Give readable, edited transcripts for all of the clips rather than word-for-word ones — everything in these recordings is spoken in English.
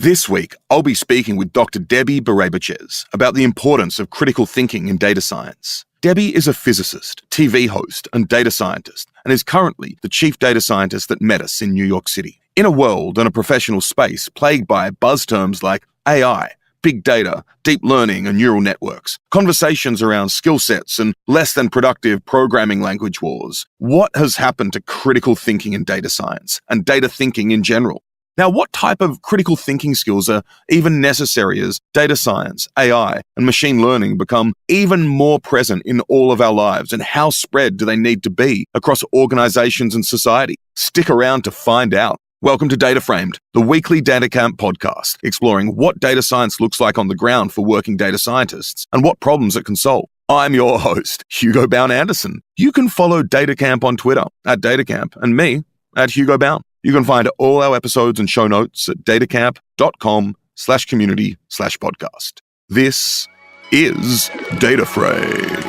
This week, I'll be speaking with Dr. Debbie Berebichez about the importance of critical thinking in data science. Debbie is a physicist, TV host, and data scientist, and is currently the chief data scientist at Metis in New York City. In a world and a professional space plagued by buzz terms like AI, big data, deep learning, and neural networks, conversations around skill sets and less than productive programming language wars, what has happened to critical thinking in data science and data thinking in general? Now, what type of critical thinking skills are even necessary as data science, AI, and machine learning become even more present in all of our lives, and how spread do they need to be across organizations and society? Stick around to find out. Welcome to Data Framed, the weekly Data Camp podcast, exploring what data science looks like on the ground for working data scientists and what problems it can solve. I'm your host, Hugo Bown-Anderson. You can follow Data Camp on Twitter at DataCamp and me at Hugo Bown. You can find all our episodes and show notes at datacamp.com/community/podcast. This is Data Framed.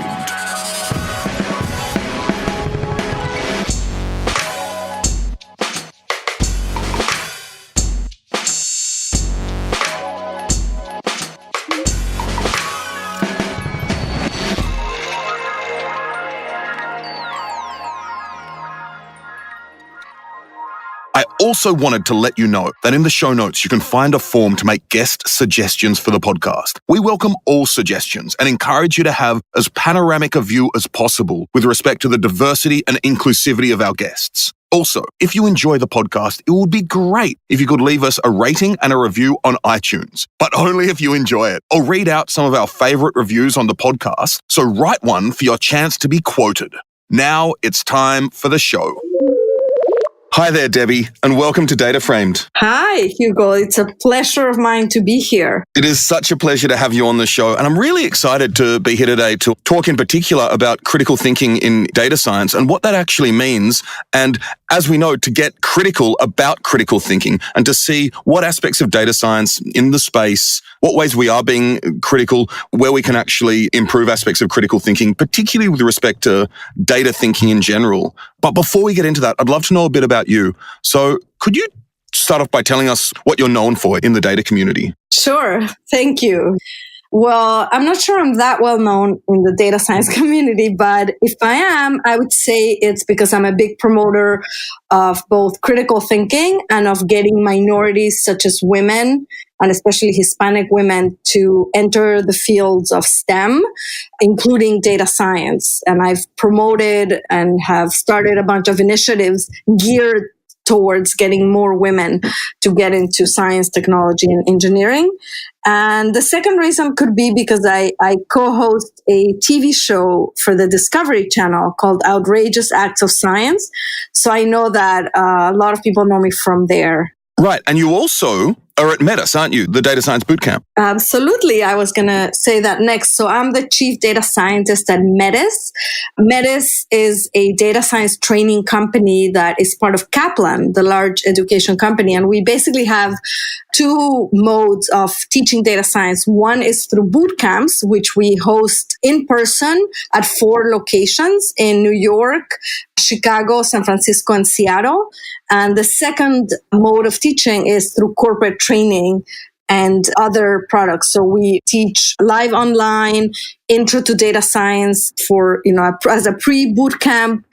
I also wanted to let you know that in the show notes, you can find a form to make guest suggestions for the podcast. We welcome all suggestions and encourage you to have as panoramic a view as possible with respect to the diversity and inclusivity of our guests. Also, if you enjoy the podcast, it would be great if you could leave us a rating and a review on iTunes, but only if you enjoy it. I'll read out some of our favorite reviews on the podcast, so write one for your chance to be quoted. Now it's time for the show. Hi there, Debbie, and welcome to Data Framed. Hi, Hugo. It's a pleasure of mine to be here. It is such a pleasure to have you on the show, and I'm really excited to be here today to talk in particular about critical thinking in data science and what that actually means, and as we know, to get critical about critical thinking and to see what aspects of data science in the space, what ways we are being critical, where we can actually improve aspects of critical thinking, particularly with respect to data thinking in general. But before we get into that, I'd love to know a bit about you. So could you start off by telling us what you're known for in the data community? Sure. Thank you. Well, I'm not sure I'm that well known in the data science community, but if I am, I would say it's because I'm a big promoter of both critical thinking and of getting minorities such as women, and especially Hispanic women, to enter the fields of STEM, including data science. And I've promoted and have started a bunch of initiatives geared towards getting more women to get into science, technology, and engineering. And the second reason could be because I co-host a TV show for the Discovery Channel called Outrageous Acts of Science. So I know that a lot of people know me from there. Right. And you also are at Metis, aren't you? The Data Science Bootcamp. Absolutely. I was going to say that next. So I'm the chief data scientist at Metis. Metis is a data science training company that is part of Kaplan, the large education company. And we basically have two modes of teaching data science. One is through boot camps, which we host in person at 4 locations in New York, Chicago, San Francisco, and Seattle. And the second mode of teaching is through corporate training and other products. So we teach live online, intro to data science for, as a pre-bootcamp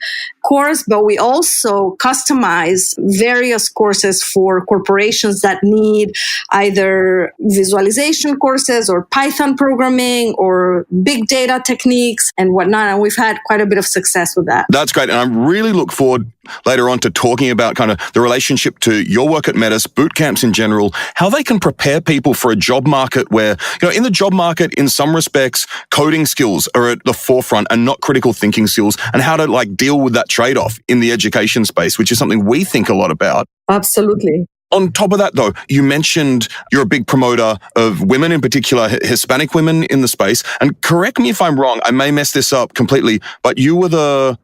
course, but we also customize various courses for corporations that need either visualization courses or Python programming or big data techniques and whatnot. And we've had quite a bit of success with that. That's great. And I really look forward later on to talking about kind of the relationship to your work at Metis, boot camps in general, how they can prepare people for a job market where, in the job market, in some respects, coding skills are at the forefront and not critical thinking skills, and how to deal with that trade-off in the education space, which is something we think a lot about. Absolutely. On top of that, though, you mentioned you're a big promoter of women, in particular Hispanic women in the space. And correct me if I'm wrong, I may mess this up completely, but you were the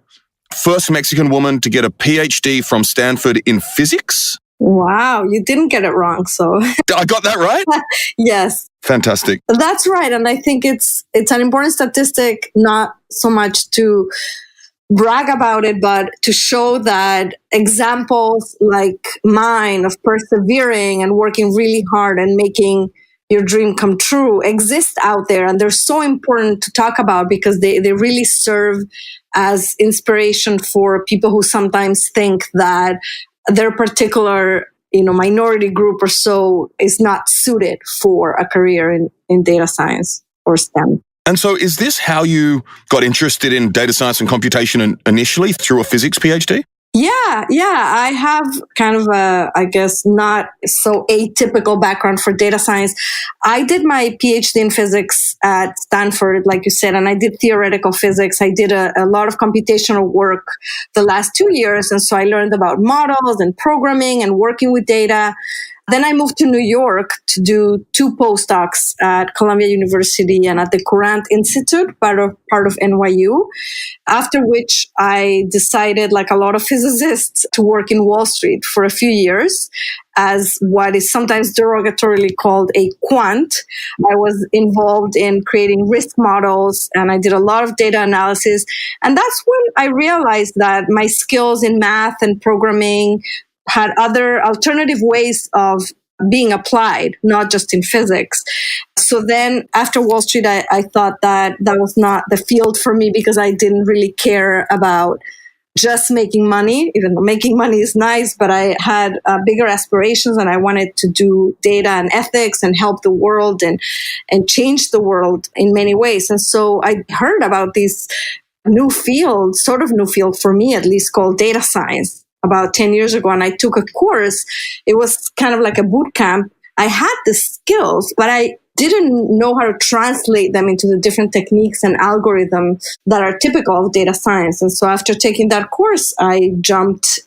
first Mexican woman to get a PhD from Stanford in physics? Wow, you didn't get it wrong, so. I got that right? Yes. Fantastic. That's right. And I think it's an important statistic, not so much to brag about it, but to show that examples like mine of persevering and working really hard and making your dream come true exist out there. And they're so important to talk about because they really serve as inspiration for people who sometimes think that their particular minority group or so is not suited for a career in data science or STEM. And so is this how you got interested in data science and computation initially, through a physics PhD? Yeah. I have kind of I guess, not so atypical background for data science. I did my PhD in physics at Stanford, like you said, and I did theoretical physics. I did a lot of computational work the last 2 years. And so I learned about models and programming and working with data. Then I moved to New York to do 2 postdocs at Columbia University and at the Courant Institute, part of NYU, after which I decided, like a lot of physicists, to work in Wall Street for a few years as what is sometimes derogatorily called a quant. I was involved in creating risk models and I did a lot of data analysis. And that's when I realized that my skills in math and programming had other alternative ways of being applied, not just in physics. So then after Wall Street, I thought that was not the field for me because I didn't really care about just making money, even though making money is nice, but I had bigger aspirations and I wanted to do data and ethics and help the world and change the world in many ways. And so I heard about this new field, sort of new field for me, at least, called data science about 10 years ago. And I took a course. It was kind of like a boot camp. I had the skills, but I didn't know how to translate them into the different techniques and algorithms that are typical of data science. And so after taking that course, I jumped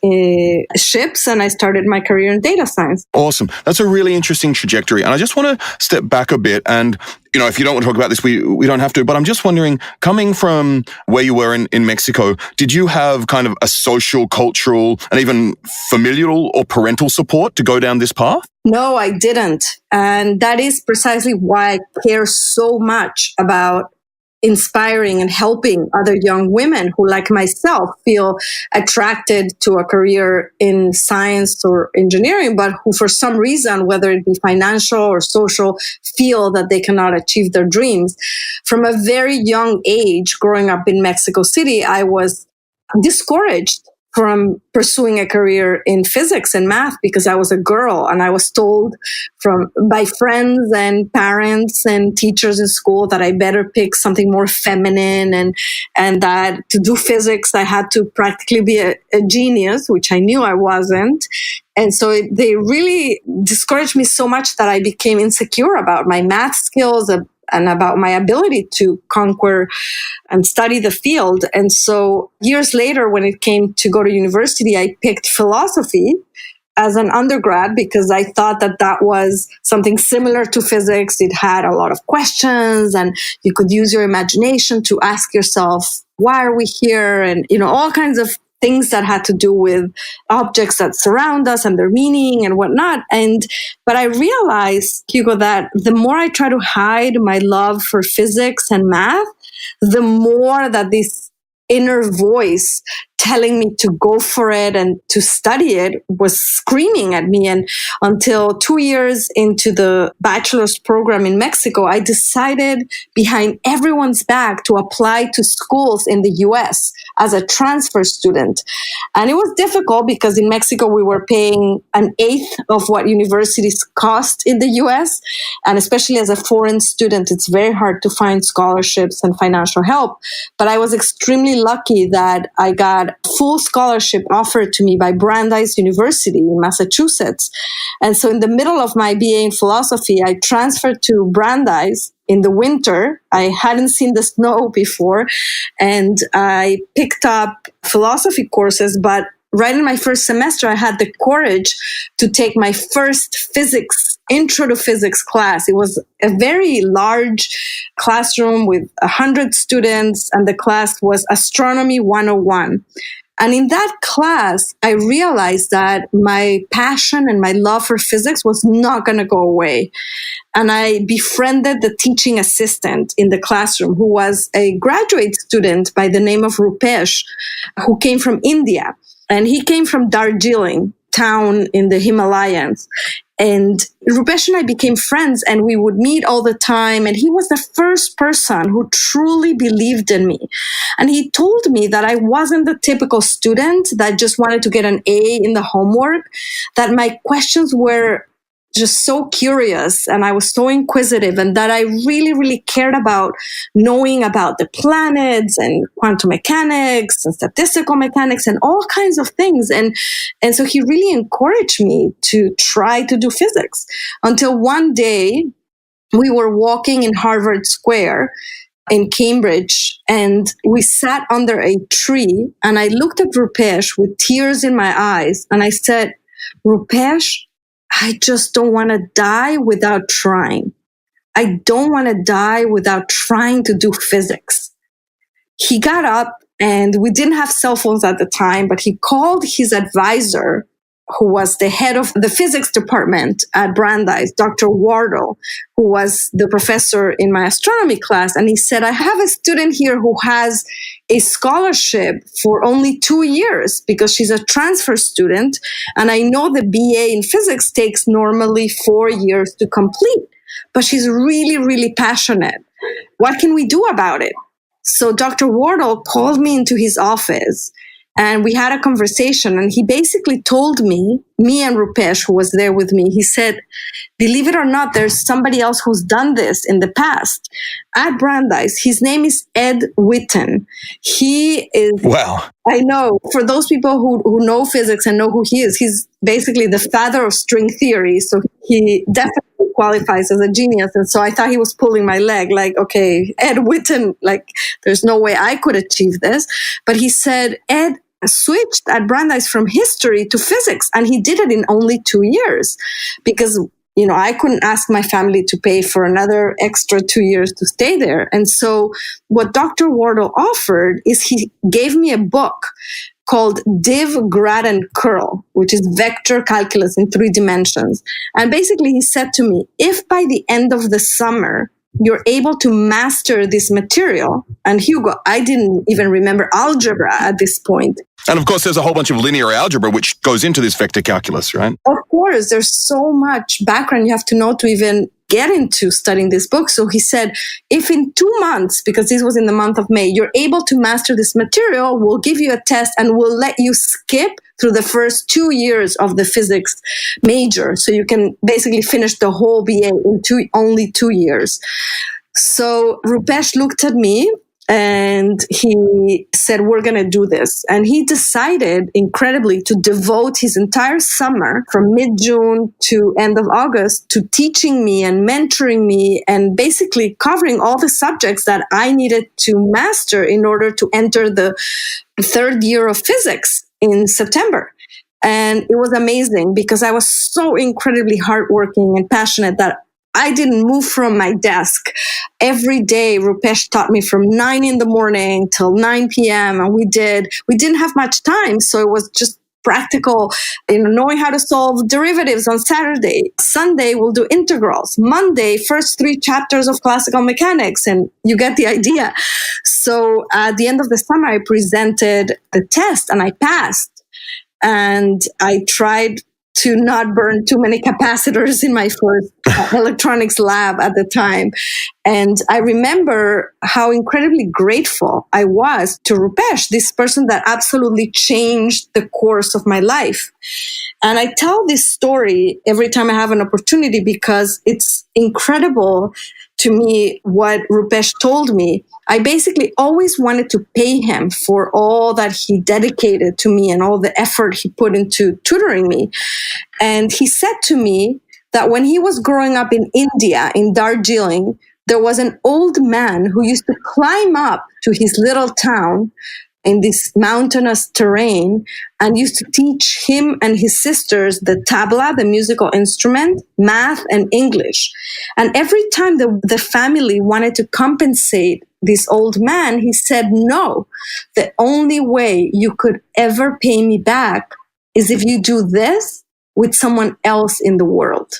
ships and I started my career in data science. Awesome. That's a really interesting trajectory. And I just want to step back a bit. And, if you don't want to talk about this, we don't have to. But I'm just wondering, coming from where you were in Mexico, did you have kind of a social, cultural, and even familial or parental support to go down this path? No, I didn't. And that is precisely why I care so much about inspiring and helping other young women who, like myself, feel attracted to a career in science or engineering, but who for some reason, whether it be financial or social, feel that they cannot achieve their dreams. From a very young age, growing up in Mexico City, I was discouraged from pursuing a career in physics and math because I was a girl, and I was told by friends and parents and teachers in school that I better pick something more feminine and that to do physics I had to practically be a genius, which I knew I wasn't. And so they really discouraged me so much that I became insecure about my math skills and about my ability to conquer and study the field. And so years later, when it came to go to university, I picked philosophy as an undergrad because I thought that was something similar to physics. It had a lot of questions and you could use your imagination to ask yourself, why are we here? And, all kinds of things that had to do with objects that surround us and their meaning and whatnot. But I realized, Hugo, that the more I try to hide my love for physics and math, the more that this inner voice telling me to go for it and to study it was screaming at me. And until 2 years into the bachelor's program in Mexico, I decided behind everyone's back to apply to schools in the US as a transfer student. And it was difficult because in Mexico, we were paying 1/8 of what universities cost in the US. And especially as a foreign student, it's very hard to find scholarships and financial help. But I was extremely lucky that I got full scholarship offered to me by Brandeis University in Massachusetts. And so in the middle of my BA in philosophy, I transferred to Brandeis in the winter. I hadn't seen the snow before, and I picked up philosophy courses, but right in my first semester, I had the courage to take my first intro to physics class. It was a very large classroom with 100 students, and the class was Astronomy 101. And in that class, I realized that my passion and my love for physics was not going to go away. And I befriended the teaching assistant in the classroom, who was a graduate student by the name of Rupesh, who came from India. And he came from Darjeeling town in the Himalayas. And Rupesh and I became friends, and we would meet all the time. And he was the first person who truly believed in me. And he told me that I wasn't the typical student that just wanted to get an A in the homework, that my questions were just so curious and I was so inquisitive, and that I really, really cared about knowing about the planets and quantum mechanics and statistical mechanics and all kinds of things. And so he really encouraged me to try to do physics, until one day we were walking in Harvard Square in Cambridge, and we sat under a tree, and I looked at Rupesh with tears in my eyes, and I said, "Rupesh, I just don't want to die without trying. I don't want to die without trying to do physics." He got up, and we didn't have cell phones at the time, but he called his advisor, who was the head of the physics department at Brandeis, Dr. Wardle, who was the professor in my astronomy class. And he said, "I have a student here who has a scholarship for only 2 years because she's a transfer student. And I know the BA in physics takes normally 4 years to complete, but she's really, really passionate. What can we do about it?" So Dr. Wardle called me into his office, and we had a conversation, and he basically told me and Rupesh, who was there with me, he said, "Believe it or not, there's somebody else who's done this in the past at Brandeis. His name is Ed Witten. He is..." Wow. I know. For those people who know physics and know who he is, he's basically the father of string theory. So he definitely qualifies as a genius. And so I thought he was pulling my leg, like, okay, Ed Witten, like, there's no way I could achieve this. But he said, Ed switched at Brandeis from history to physics, and he did it in only 2 years because, you know, I couldn't ask my family to pay for another extra 2 years to stay there. And so what Dr. Wardle offered is he gave me a book called Div, Grad, and Curl, which is vector calculus in 3 dimensions. And basically he said to me, if by the end of the summer you're able to master this material, and Hugo, I didn't even remember algebra at this point. And of course, there's a whole bunch of linear algebra which goes into this vector calculus, right? Of course, there's so much background you have to know to even get into studying this book. So he said, if in 2 months, because this was in the month of May, you're able to master this material, we'll give you a test and we'll let you skip through the first 2 years of the physics major. So you can basically finish the whole BA in only 2 years. So Rupesh looked at me and he said, we're going to do this. And he decided, incredibly, to devote his entire summer from mid-June to end of August to teaching me and mentoring me and basically covering all the subjects that I needed to master in order to enter the 3rd year of physics in September. And it was amazing because I was so incredibly hardworking and passionate that I didn't move from my desk. Every day, Rupesh taught me from 9 in the morning till 9 p.m. And we didn't have much time. So it was just practical, knowing how to solve derivatives on Saturday. Sunday, we'll do integrals. Monday, first 3 chapters of classical mechanics. And you get the idea. So at the end of the summer, I presented the test and I passed. And I tried to not burn too many capacitors in my first electronics lab at the time. And I remember how incredibly grateful I was to Rupesh, this person that absolutely changed the course of my life. And I tell this story every time I have an opportunity because it's incredible to me what Rupesh told me. I basically always wanted to pay him for all that he dedicated to me and all the effort he put into tutoring me. And he said to me that when he was growing up in India, in Darjeeling, there was an old man who used to climb up to his little town in this mountainous terrain and used to teach him and his sisters the tabla, the musical instrument, math, and English. And every time the family wanted to compensate this old man, he said, no, the only way you could ever pay me back is if you do this with someone else in the world.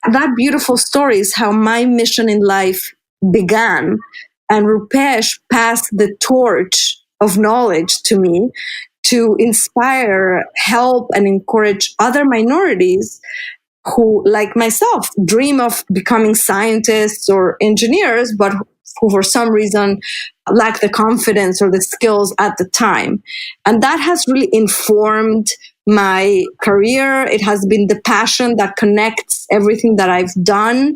That beautiful story is how my mission in life began. And Rupesh passed the torch of knowledge to me to inspire, help, and encourage other minorities who, like myself, dream of becoming scientists or engineers, but who for some reason lack the confidence or the skills at the time. And that has really informed my career. It has been the passion that connects everything that I've done.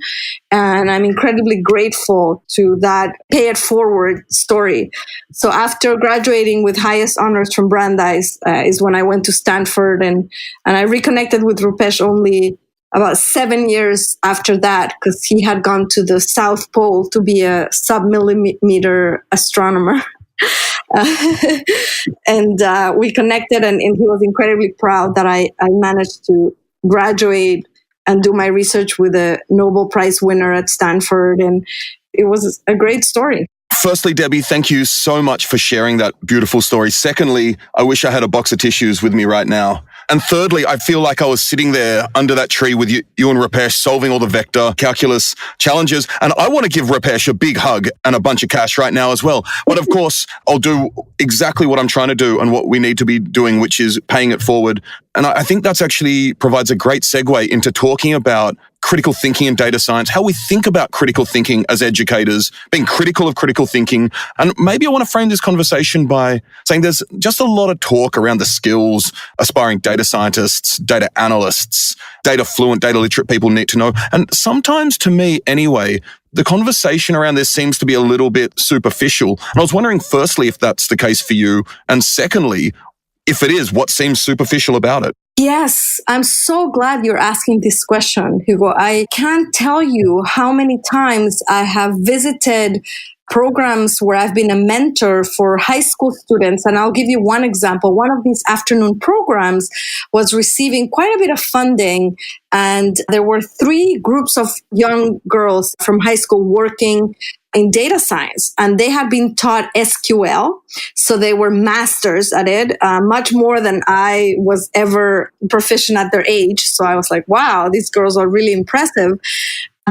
And I'm incredibly grateful to that pay it forward story. So after graduating with highest honors from Brandeis is when I went to Stanford, and I reconnected with Rupesh only about 7 years after that, because he had gone to the South Pole to be a sub-millimeter astronomer. And we connected, and he was incredibly proud that I managed to graduate and do my research with a Nobel Prize winner at Stanford. And it was a great story. Firstly, Debbie, thank you so much for sharing that beautiful story. Secondly, I wish I had a box of tissues with me right now. And thirdly, I feel like I was sitting there under that tree with you and Rupesh solving all the vector calculus challenges. And I want to give Rupesh a big hug and a bunch of cash right now as well. But of course, I'll do exactly what I'm trying to do and what we need to be doing, which is paying it forward. And I think that's actually provides a great segue into talking about critical thinking and data science, how we think about critical thinking as educators, being critical of critical thinking. And maybe I want to frame this conversation by saying there's just a lot of talk around the skills aspiring data scientists, data analysts, data fluent, data literate people need to know. And sometimes, to me anyway, the conversation around this seems to be a little bit superficial. And I was wondering, firstly, if that's the case for you. And secondly, if it is, what seems superficial about it? Yes, I'm so glad you're asking this question, Hugo. I can't tell you how many times I have visited programs where I've been a mentor for high school students. And I'll give you one example. One of these afternoon programs was receiving quite a bit of funding. And there were 3 groups of young girls from high school working in data science, and they had been taught SQL. So they were masters at it, much more than I was ever proficient at their age. So I was like, wow, these girls are really impressive.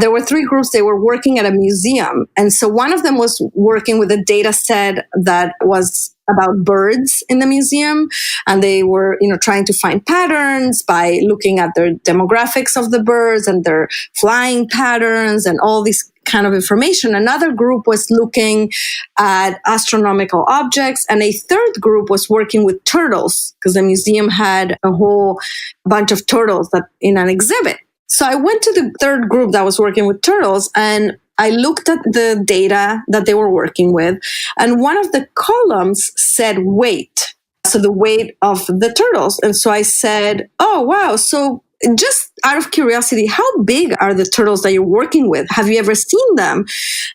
There were 3 groups. They were working at a museum. And so one of them was working with a data set that was about birds in the museum. And they were, trying to find patterns by looking at their demographics of the birds and their flying patterns and all these kind of information. Another group was looking at astronomical objects. And a third group was working with turtles, because the museum had a whole bunch of turtles that in an exhibit. So I went to the third group that was working with turtles, and I looked at the data that they were working with, and one of the columns said weight. So the weight of the turtles. And so I said, oh, wow. So just out of curiosity, how big are the turtles that you're working with? Have you ever seen them?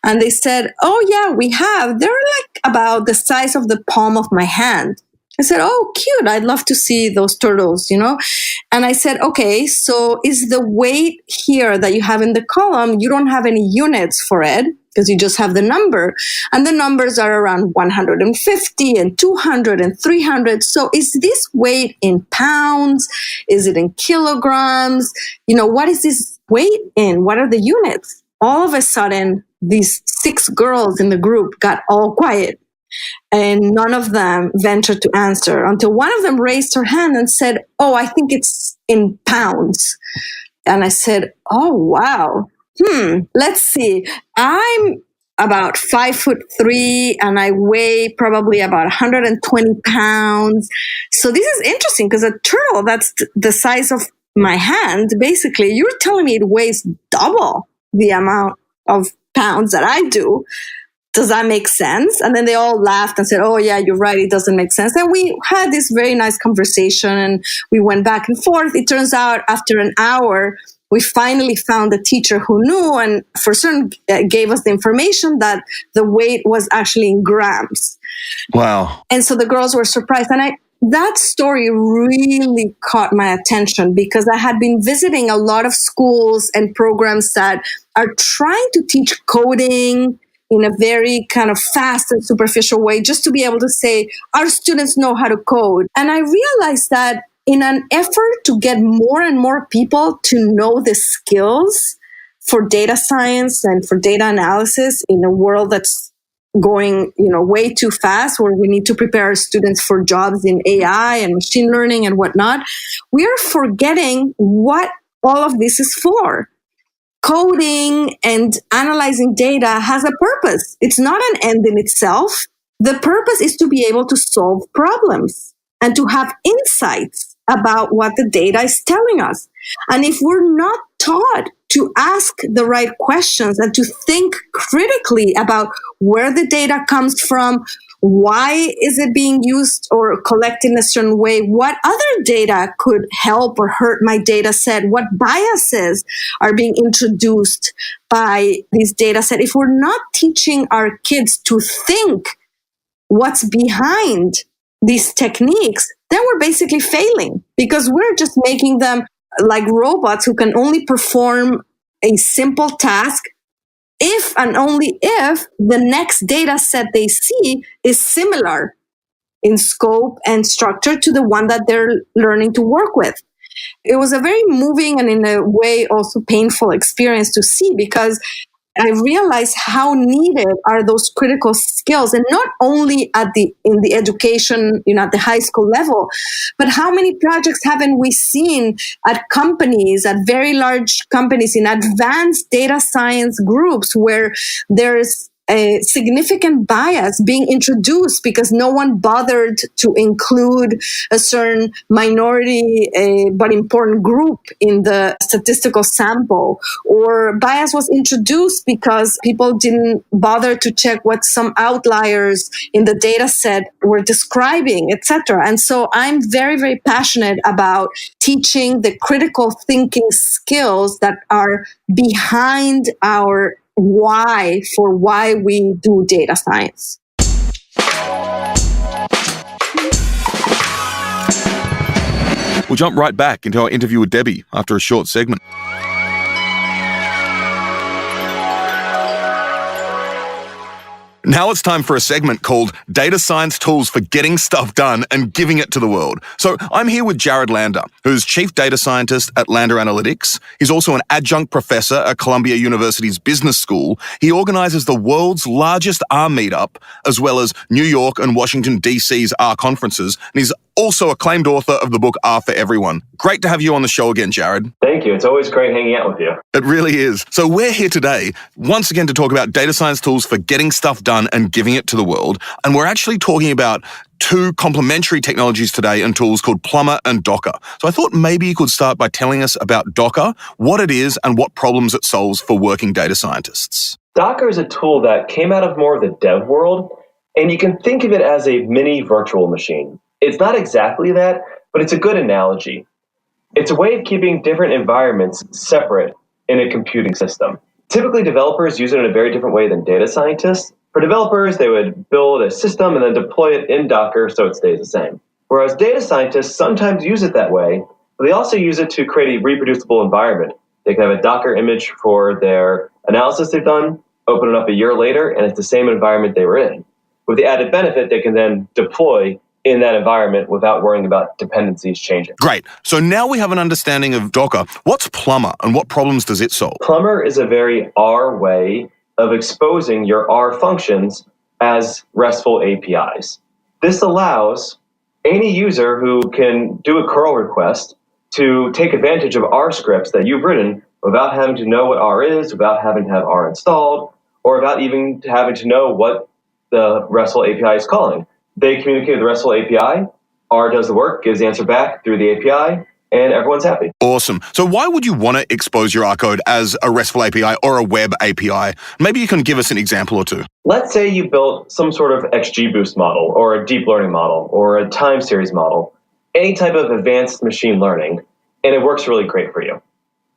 And they said, oh, yeah, we have. They're like about the size of the palm of my hand. I said, oh, cute. I'd love to see those turtles, And I said, okay, so is the weight here that you have in the column, you don't have any units for it because you just have the number. And the numbers are around 150 and 200 and 300. So is this weight in pounds? Is it in kilograms? What is this weight in? What are the units? All of a sudden, these 6 girls in the group got all quiet. And none of them ventured to answer until one of them raised her hand and said, oh, I think it's in pounds. And I said, oh, wow. Let's see. I'm about 5'3" and I weigh probably about 120 pounds. So this is interesting because a turtle that's the size of my hand, basically, you're telling me it weighs double the amount of pounds that I do. Does that make sense? And then they all laughed and said, oh, yeah, you're right. It doesn't make sense. And we had this very nice conversation and we went back and forth. It turns out after an hour, we finally found a teacher who knew and for certain gave us the information that the weight was actually in grams. Wow. And so the girls were surprised. And that story really caught my attention because I had been visiting a lot of schools and programs that are trying to teach coding in a very kind of fast and superficial way, just to be able to say, our students know how to code. And I realized that in an effort to get more and more people to know the skills for data science and for data analysis in a world that's going, way too fast, where we need to prepare our students for jobs in AI and machine learning and whatnot, we are forgetting what all of this is for. Coding and analyzing data has a purpose. It's not an end in itself. The purpose is to be able to solve problems and to have insights about what the data is telling us. And if we're not taught to ask the right questions and to think critically about where the data comes from, why is it being used or collected in a certain way, what other data could help or hurt my data set, what biases are being introduced by this data set. If we're not teaching our kids to think what's behind these techniques, then we're basically failing, because we're just making them like robots who can only perform a simple task if and only if the next data set they see is similar in scope and structure to the one that they're learning to work with. It was a very moving and in a way also painful experience to see, because I realized how needed are those critical skills, and not only in the education, at the high school level, but how many projects haven't we seen at companies, at very large companies, in advanced data science groups, where there's a significant bias being introduced because no one bothered to include a certain minority but important group in the statistical sample, or bias was introduced because people didn't bother to check what some outliers in the data set were describing, etc. And so I'm very, very passionate about teaching the critical thinking skills that are behind our why we do data science. We'll jump right back into our interview with Debbie after a short segment. Now it's time for a segment called Data Science Tools for Getting Stuff Done and Giving It to the World. So I'm here with Jared Lander, who's Chief Data Scientist at Lander Analytics. He's also an adjunct professor at Columbia University's Business School. He organizes the world's largest R meetup, as well as New York and Washington, D.C.'s R conferences. And he's also acclaimed author of the book R for Everyone. Great to have you on the show again, Jared. Thank you. It's always great hanging out with you. It really is. So we're here today, once again, to talk about data science tools for getting stuff done and giving it to the world. And we're actually talking about two complementary technologies today and tools called Plumber and Docker. So I thought maybe you could start by telling us about Docker, what it is and what problems it solves for working data scientists. Docker is a tool that came out of more of the dev world, and you can think of it as a mini virtual machine. It's not exactly that, but it's a good analogy. It's a way of keeping different environments separate in a computing system. Typically, developers use it in a very different way than data scientists. For developers, they would build a system and then deploy it in Docker so it stays the same. Whereas data scientists sometimes use it that way, but they also use it to create a reproducible environment. They can have a Docker image for their analysis they've done, open it up a year later, and it's the same environment they were in. With the added benefit, they can then deploy in that environment without worrying about dependencies changing. Great. So now we have an understanding of Docker. What's Plumber and what problems does it solve? Plumber is a very R way of exposing your R functions as RESTful APIs. This allows any user who can do a curl request to take advantage of R scripts that you've written without having to know what R is, without having to have R installed, or without even having to know what the RESTful API is calling. They communicate with the RESTful API, R does the work, gives the answer back through the API, and everyone's happy. Awesome. So why would you want to expose your R code as a RESTful API or a web API? Maybe you can give us an example or two. Let's say you built some sort of XGBoost model or a deep learning model or a time series model, any type of advanced machine learning, and it works really great for you.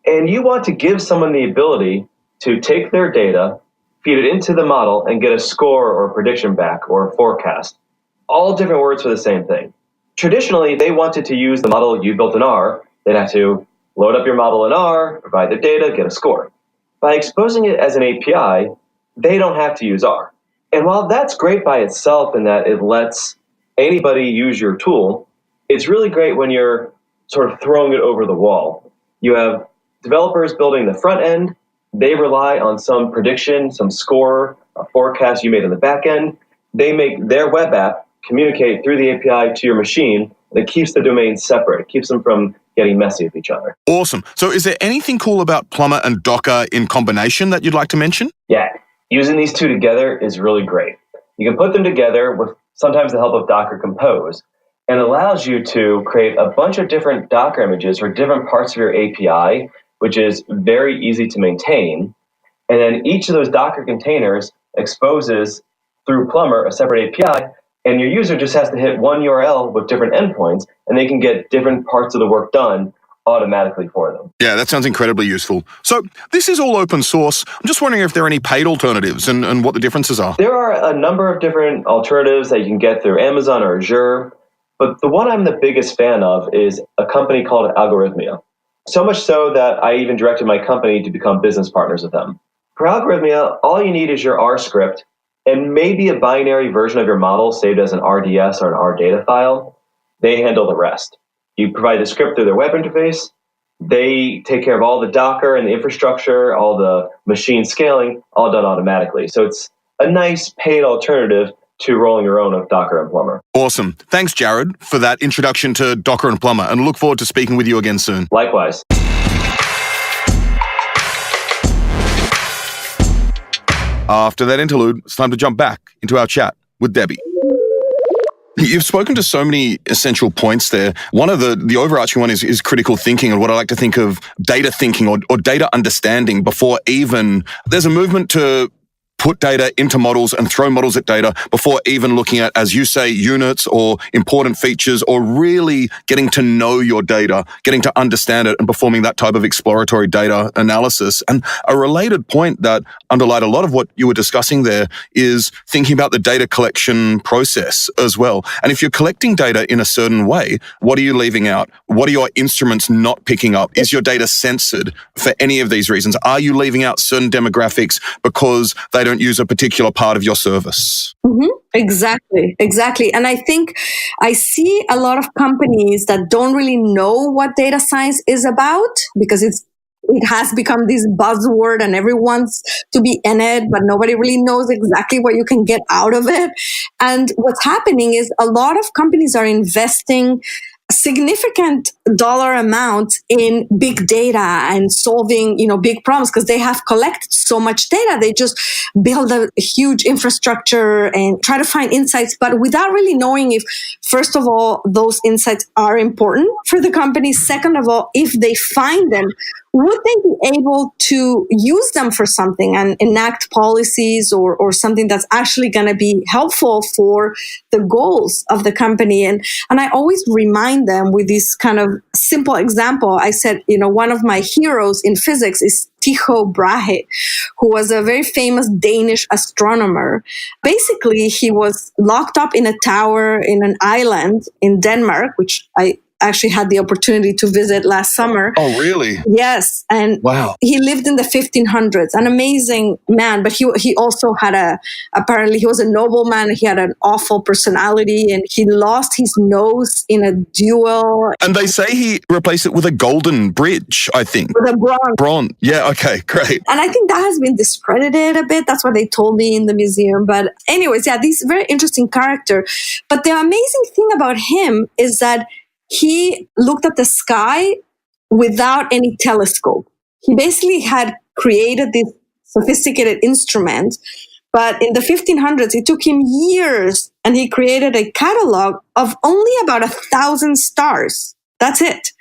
And you want to give someone the ability to take their data, feed it into the model, and get a score or a prediction back or a forecast. All different words for the same thing. Traditionally, they wanted to use the model you built in R. They'd have to load up your model in R, provide the data, get a score. By exposing it as an API, they don't have to use R. And while that's great by itself in that it lets anybody use your tool, it's really great when you're sort of throwing it over the wall. You have developers building the front end. They rely on some prediction, some score, a forecast you made in the back end. They make their web app communicate through the API to your machine. That keeps the domains separate. It keeps them from getting messy with each other. Awesome. So is there anything cool about Plumber and Docker in combination that you'd like to mention? Yeah, using these two together is really great. You can put them together with sometimes the help of Docker Compose, and it allows you to create a bunch of different Docker images for different parts of your API, which is very easy to maintain. And then each of those Docker containers exposes through Plumber a separate API, and your user just has to hit one URL with different endpoints, and they can get different parts of the work done automatically for them. Yeah, that sounds incredibly useful. So this is all open source. I'm just wondering if there are any paid alternatives and what the differences are. There are a number of different alternatives that you can get through Amazon or Azure, but the one I'm the biggest fan of is a company called Algorithmia. So much so that I even directed my company to become business partners with them. For Algorithmia, all you need is your R script and maybe a binary version of your model saved as an RDS or an RData file. They handle the rest. You provide the script through their web interface. They take care of all the Docker and the infrastructure, all the machine scaling, all done automatically. So it's a nice paid alternative to rolling your own of Docker and Plumber. Awesome. Thanks, Jared, for that introduction to Docker and Plumber, and look forward to speaking with you again soon. Likewise. After that interlude, it's time to jump back into our chat with Debbie. You've spoken to so many essential points there. One of the overarching one is critical thinking, and what I like to think of data thinking or data understanding before even there's a movement to put data into models and throw models at data before even looking at, as you say, units or important features, or really getting to know your data, getting to understand it and performing that type of exploratory data analysis. And a related point that underlied a lot of what you were discussing there is thinking about the data collection process as well. And if you're collecting data in a certain way, what are you leaving out? What are your instruments not picking up? Is your data censored for any of these reasons? Are you leaving out certain demographics because they don't use a particular part of your service? Mm-hmm. Exactly. And I think I see a lot of companies that don't really know what data science is about because it has become this buzzword and everyone wants to be in it, but nobody really knows exactly what you can get out of it. And what's happening is a lot of companies are investing significant dollar amounts in big data and solving, big problems because they have collected so much data. They just build a huge infrastructure and try to find insights, but without really knowing if, first of all, those insights are important for the company. Second of all, if they find them, would they be able to use them for something and enact policies or something that's actually going to be helpful for the goals of the company? And I always remind them with this kind of simple example. I said, one of my heroes in physics is Tycho Brahe, who was a very famous Danish astronomer. Basically, he was locked up in a tower in an island in Denmark, which I actually had the opportunity to visit last summer. Oh, really? Yes. And wow. He lived in the 1500s, an amazing man, but he also had apparently he was a nobleman. He had an awful personality and he lost his nose in a duel. And they say he replaced it with a golden bridge, I think. With a bronze. Bronze. Yeah, okay, great. And I think that has been discredited a bit. That's what they told me in the museum. But anyways, yeah, this very interesting character. But the amazing thing about him is that he looked at the sky without any telescope. He basically had created this sophisticated instrument, but in the 1500s, it took him years, and he created a catalog of only about 1,000 stars. That's it.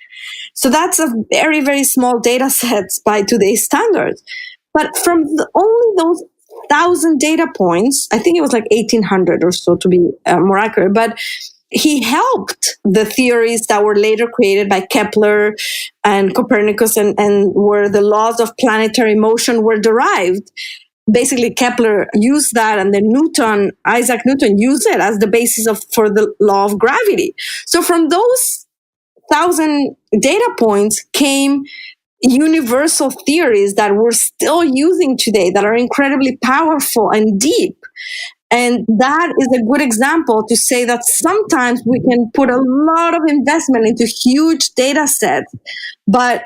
So that's a very, very small data set by today's standards. But from only those 1,000 data points, I think it was like 1,800 or so to be more accurate, but he helped the theories that were later created by Kepler and Copernicus and where the laws of planetary motion were derived. Basically, Kepler used that, and then Isaac Newton used it as the basis for the law of gravity. So from those 1,000 data points came universal theories that we're still using today that are incredibly powerful and deep. And that is a good example to say that sometimes we can put a lot of investment into huge data sets, but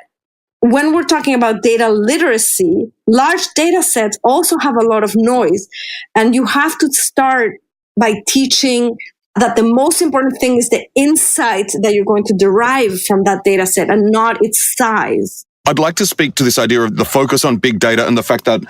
when we're talking about data literacy, large data sets also have a lot of noise. And you have to start by teaching that the most important thing is the insight that you're going to derive from that data set and not its size. I'd like to speak to this idea of the focus on big data and the fact that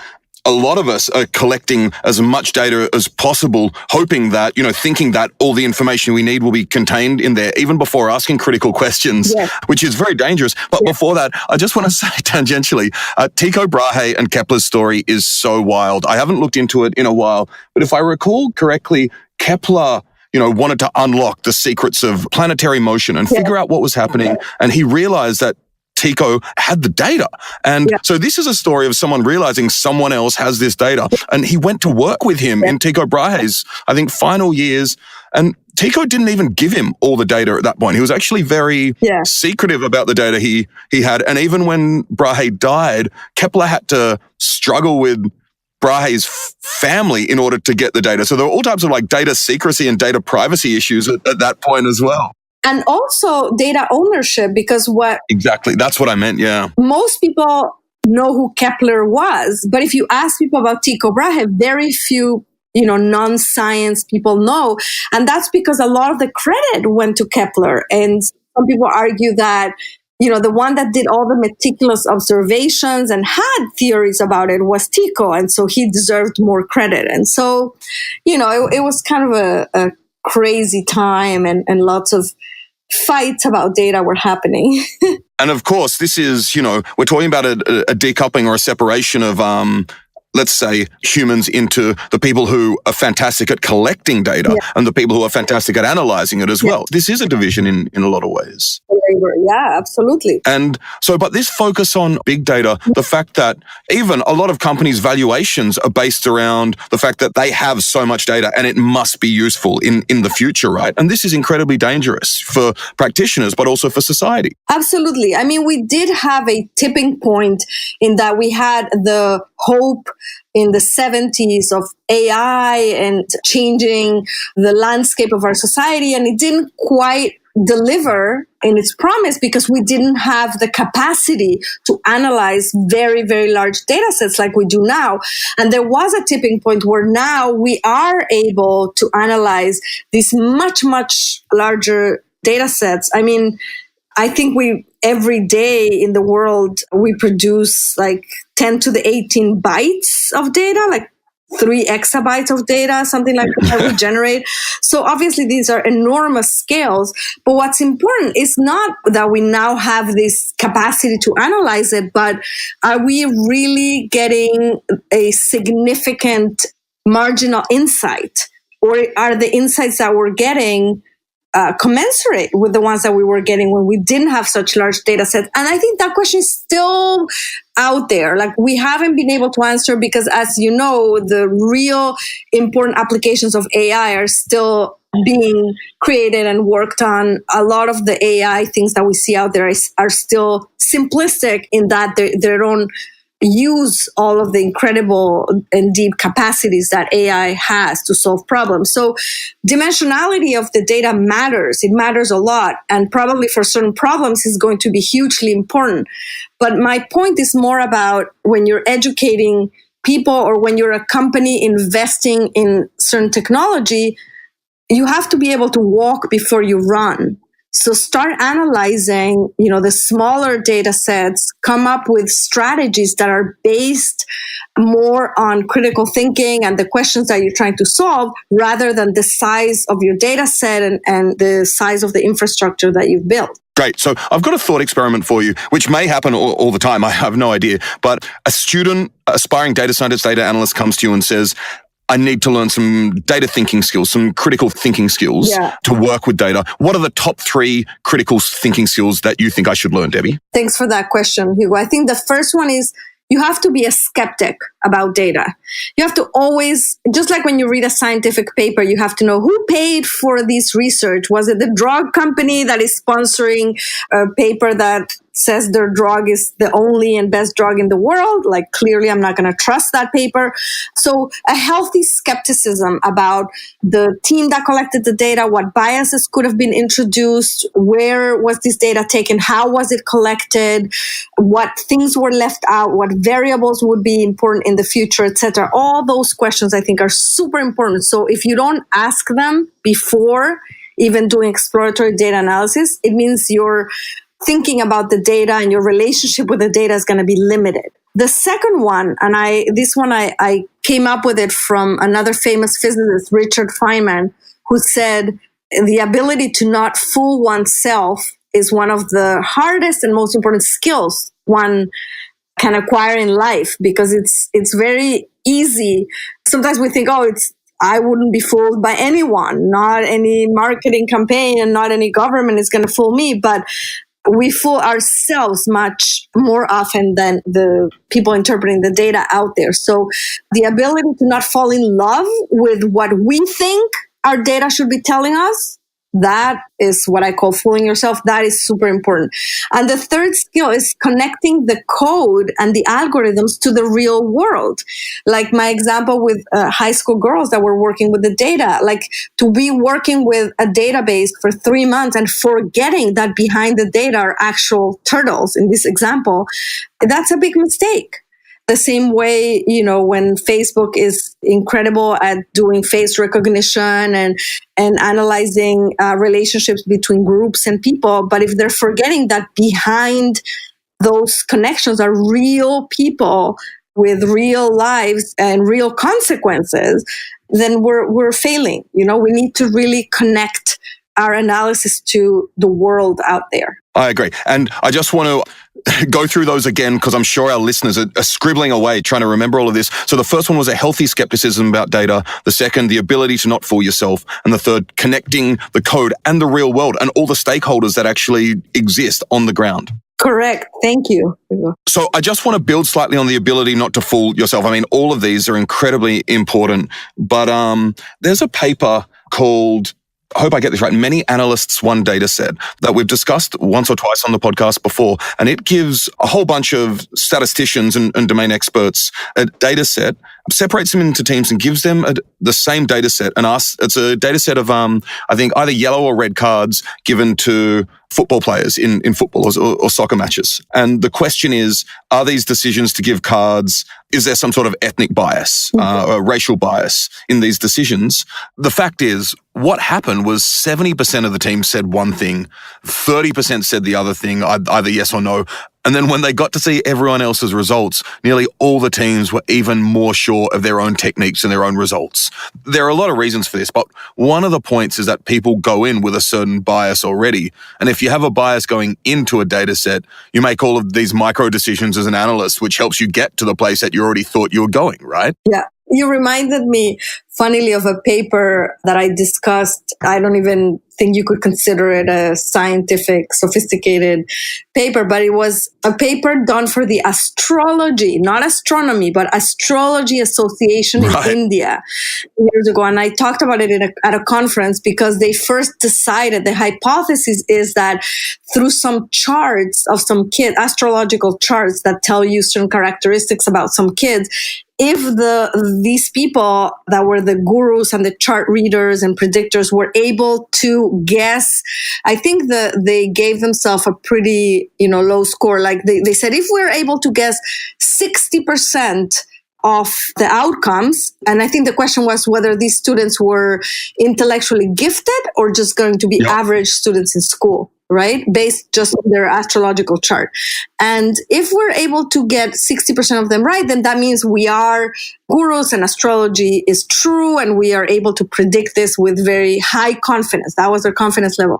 a lot of us are collecting as much data as possible, hoping that, thinking that all the information we need will be contained in there, even before asking critical questions, yes. which is very dangerous. But yes. Before that, I just want to say tangentially, Tycho Brahe and Kepler's story is so wild. I haven't looked into it in a while, but if I recall correctly, Kepler wanted to unlock the secrets of planetary motion and figure out what was happening. And he realized that Tycho had the data. And so this is a story of someone realizing someone else has this data. And he went to work with him in Tycho Brahe's, I think, final years. And Tycho didn't even give him all the data at that point. He was actually very secretive about the data he had. And even when Brahe died, Kepler had to struggle with Brahe's family in order to get the data. So there were all types of data secrecy and data privacy issues at that point as well. And also data ownership, because Exactly. That's what I meant, yeah. Most people know who Kepler was, but if you ask people about Tycho Brahe, very few, non-science people know. And that's because a lot of the credit went to Kepler. And some people argue that, the one that did all the meticulous observations and had theories about it was Tycho. And so he deserved more credit. And so, it was kind of a crazy time and lots of fights about data were happening. And of course, this is, we're talking about a decoupling or a separation of, let's say, humans into the people who are fantastic at collecting data and the people who are fantastic at analyzing it as well. This is a division in a lot of ways. Yeah, absolutely. And so, but this focus on big data, the fact that even a lot of companies' valuations are based around the fact that they have so much data and it must be useful in the future, right? And this is incredibly dangerous for practitioners, but also for society. Absolutely. I mean, we did have a tipping point in that we had the hope in the 70s of AI and changing the landscape of our society, and it didn't quite deliver in its promise because we didn't have the capacity to analyze very, very large data sets like we do now. And there was a tipping point where now we are able to analyze these much, much larger data sets. I mean, I think every day in the world, we produce 10 to the 18 bytes of data, 3 exabytes of data, something like that we generate. So obviously these are enormous scales. But what's important is not that we now have this capacity to analyze it, but are we really getting a significant marginal insight? Or are the insights that we're getting commensurate with the ones that we were getting when we didn't have such large data sets? And I think that question is still out there. We haven't been able to answer because, as you know, the real important applications of AI are still being created and worked on. A lot of the AI things that we see out there are still simplistic in that they don't use all of the incredible and deep capacities that AI has to solve problems. So dimensionality of the data matters. It matters a lot. And probably for certain problems is going to be hugely important. But my point is more about when you're educating people or when you're a company investing in certain technology, you have to be able to walk before you run. So start analyzing, the smaller data sets, come up with strategies that are based more on critical thinking and the questions that you're trying to solve rather than the size of your data set and the size of the infrastructure that you've built. Great. So I've got a thought experiment for you, which may happen all the time. I have no idea. But a student, aspiring data scientist, data analyst comes to you and says, I need to learn some data thinking skills, some critical thinking skills to work with data. What are the top 3 critical thinking skills that you think I should learn, Debbie? Thanks for that question, Hugo. I think the first one is you have to be a skeptic about data. You have to always, just like when you read a scientific paper, you have to know who paid for this research. Was it the drug company that is sponsoring a paper that says their drug is the only and best drug in the world. Like, clearly, I'm not going to trust that paper. So a healthy skepticism about the team that collected the data, what biases could have been introduced, where was this data taken, how was it collected, what things were left out, what variables would be important in the future, etc. All those questions, I think, are super important. So if you don't ask them before even doing exploratory data analysis, it means you're thinking about the data and your relationship with the data is going to be limited. The second one, and I came up with it from another famous physicist, Richard Feynman, who said the ability to not fool oneself is one of the hardest and most important skills one can acquire in life, because it's very easy. Sometimes we think, I wouldn't be fooled by anyone, not any marketing campaign and not any government is going to fool me. But we fool ourselves much more often than the people interpreting the data out there. So the ability to not fall in love with what we think our data should be telling us, that is what I call fooling yourself. That is super important. And the third skill is connecting the code and the algorithms to the real world. Like my example with high school girls that were working with the data, like to be working with a database for 3 months and forgetting that behind the data are actual turtles in this example, that's a big mistake. The same way, when Facebook is incredible at doing face recognition and analyzing relationships between groups and people, but if they're forgetting that behind those connections are real people with real lives and real consequences, then we're failing. We need to really connect our analysis to the world out there. I agree. And I just want to go through those again, because I'm sure our listeners are scribbling away trying to remember all of this. So the first one was a healthy skepticism about data. The second, the ability to not fool yourself. And the third, connecting the code and the real world and all the stakeholders that actually exist on the ground. Correct. Thank you, Hugo. So I just want to build slightly on the ability not to fool yourself. I mean, all of these are incredibly important, but there's a paper called, I hope I get this right, Many Analysts, One Data Set, that we've discussed once or twice on the podcast before. And it gives a whole bunch of statisticians and domain experts a data set, separates them into teams and gives them the same data set. And it's a data set of, I think, either yellow or red cards given to football players in football or soccer matches. And the question is, are these decisions to give cards, is there some sort of ethnic bias, or racial bias in these decisions? The fact is, what happened was 70% of the team said one thing, 30% said the other thing, either yes or no. And then when they got to see everyone else's results, nearly all the teams were even more sure of their own techniques and their own results. There are a lot of reasons for this, but one of the points is that people go in with a certain bias already. And if you have a bias going into a data set, you make all of these micro decisions as an analyst, which helps you get to the place that you already thought you were going, right? Yeah. You reminded me, funnily, of a paper that I discussed. I don't even think you could consider it a scientific, sophisticated paper, but it was a paper done for the astrology, not astronomy, but astrology association in India years ago. And I talked about it at a conference because they first decided, the hypothesis is that through some charts of some kids, astrological charts that tell you certain characteristics about some kids, if these people that were the gurus and the chart readers and predictors were able to guess, I think they gave themselves a pretty, low score. Like they said, if we're able to guess 60% of the outcomes, and I think the question was whether these students were intellectually gifted or just going to be average students in school, right? Based just on their astrological chart. And if we're able to get 60% of them right, then that means we are gurus and astrology is true and we are able to predict this with very high confidence. That was their confidence level.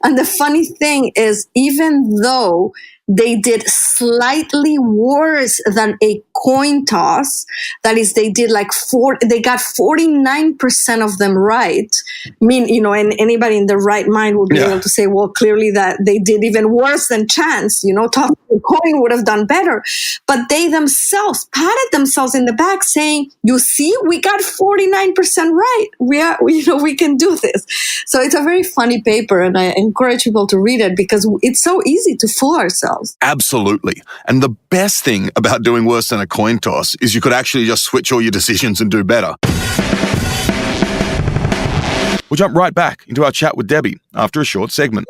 And the funny thing is, even though they did slightly worse than a coin toss. That is, they did they got 49% of them right. And anybody in the right mind would be able to say, well, clearly that they did even worse than chance, tossing a coin would have done better. But they themselves patted themselves in the back saying, you see, we got 49% right. We can do this. So it's a very funny paper and I encourage people to read it because it's so easy to fool ourselves. themselves. Absolutely. And the best thing about doing worse than a coin toss is you could actually just switch all your decisions and do better. We'll jump right back into our chat with Debbie after a short segment.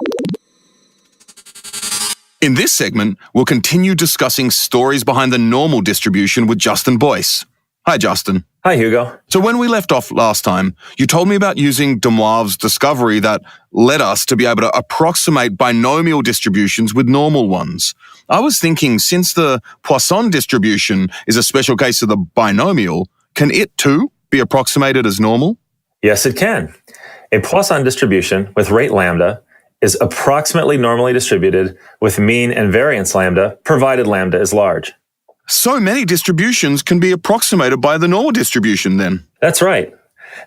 In this segment, we'll continue discussing stories behind the normal distribution with Justin Boyce. Hi, Justin. Hi, Hugo. So when we left off last time, you told me about using de Moivre's discovery that led us to be able to approximate binomial distributions with normal ones. I was thinking, since the Poisson distribution is a special case of the binomial, can it too be approximated as normal? Yes, it can. A Poisson distribution with rate lambda is approximately normally distributed with mean and variance lambda, provided lambda is large. So many distributions can be approximated by the normal distribution then. That's right.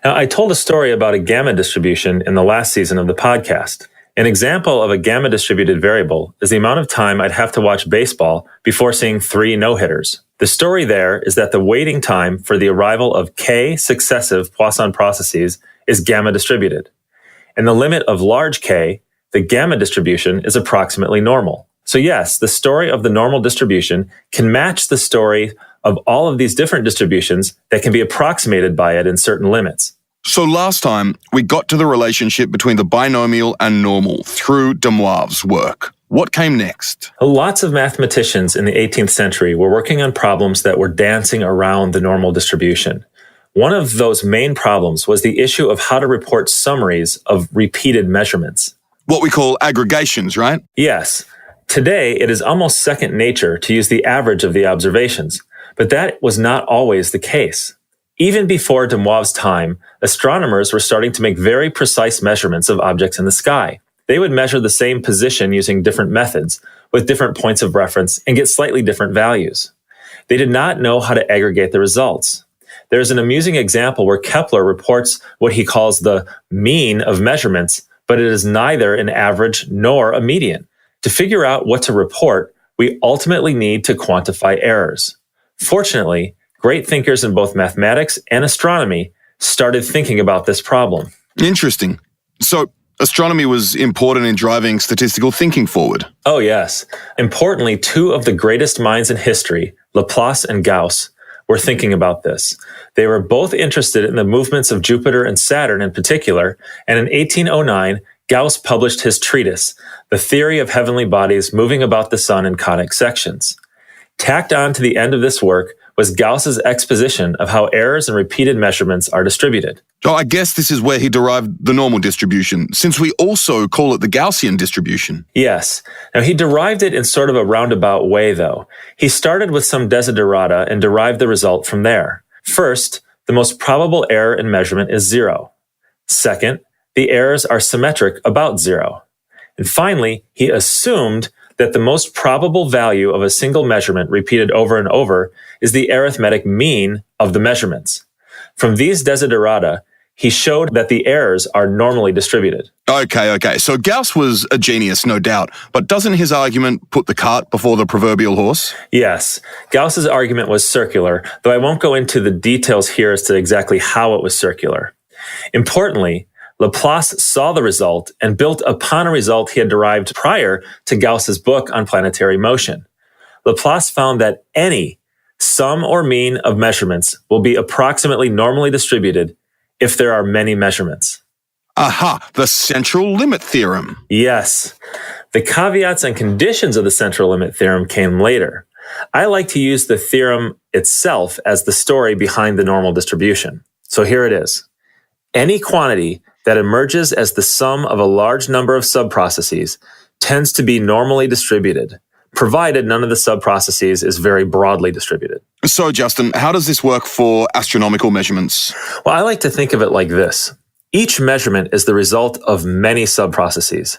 Now, I told a story about a gamma distribution in the last season of the podcast. An example of a gamma distributed variable is the amount of time I'd have to watch baseball before seeing 3 no-hitters. The story there is that the waiting time for the arrival of k successive Poisson processes is gamma distributed. In the limit of large K, the gamma distribution is approximately normal. So yes, the story of the normal distribution can match the story of all of these different distributions that can be approximated by it in certain limits. So last time, we got to the relationship between the binomial and normal through de Moivre's work. What came next? Lots of mathematicians in the 18th century were working on problems that were dancing around the normal distribution. One of those main problems was the issue of how to report summaries of repeated measurements. What we call aggregations, right? Yes. Today, it is almost second nature to use the average of the observations, but that was not always the case. Even before de Moivre's time, astronomers were starting to make very precise measurements of objects in the sky. They would measure the same position using different methods, with different points of reference, and get slightly different values. They did not know how to aggregate the results. There's an amusing example where Kepler reports what he calls the mean of measurements, but it is neither an average nor a median. To figure out what to report, we ultimately need to quantify errors. Fortunately, great thinkers in both mathematics and astronomy started thinking about this problem. Interesting. So astronomy was important in driving statistical thinking forward. Oh yes. Importantly, 2 of the greatest minds in history, Laplace and Gauss, were thinking about this. They were both interested in the movements of Jupiter and Saturn in particular, and in 1809, Gauss published his treatise, The Theory of Heavenly Bodies Moving About the Sun in Conic Sections. Tacked on to the end of this work was Gauss's exposition of how errors and repeated measurements are distributed. So I guess this is where he derived the normal distribution, since we also call it the Gaussian distribution. Yes. Now, he derived it in sort of a roundabout way, though. He started with some desiderata and derived the result from there. First, the most probable error in measurement is 0. Second, the errors are symmetric about 0. And finally, he assumed that the most probable value of a single measurement repeated over and over is the arithmetic mean of the measurements. From these desiderata, he showed that the errors are normally distributed. Okay. So Gauss was a genius, no doubt, but doesn't his argument put the cart before the proverbial horse? Yes, Gauss's argument was circular, though I won't go into the details here as to exactly how it was circular. Importantly, Laplace saw the result and built upon a result he had derived prior to Gauss's book on planetary motion. Laplace found that any sum or mean of measurements will be approximately normally distributed if there are many measurements. Aha, the central limit theorem. Yes, the caveats and conditions of the central limit theorem came later. I like to use the theorem itself as the story behind the normal distribution. So here it is. Any quantity that emerges as the sum of a large number of subprocesses tends to be normally distributed, provided none of the subprocesses is very broadly distributed. So, Justin, how does this work for astronomical measurements? Well, I like to think of it like this. Each measurement is the result of many subprocesses.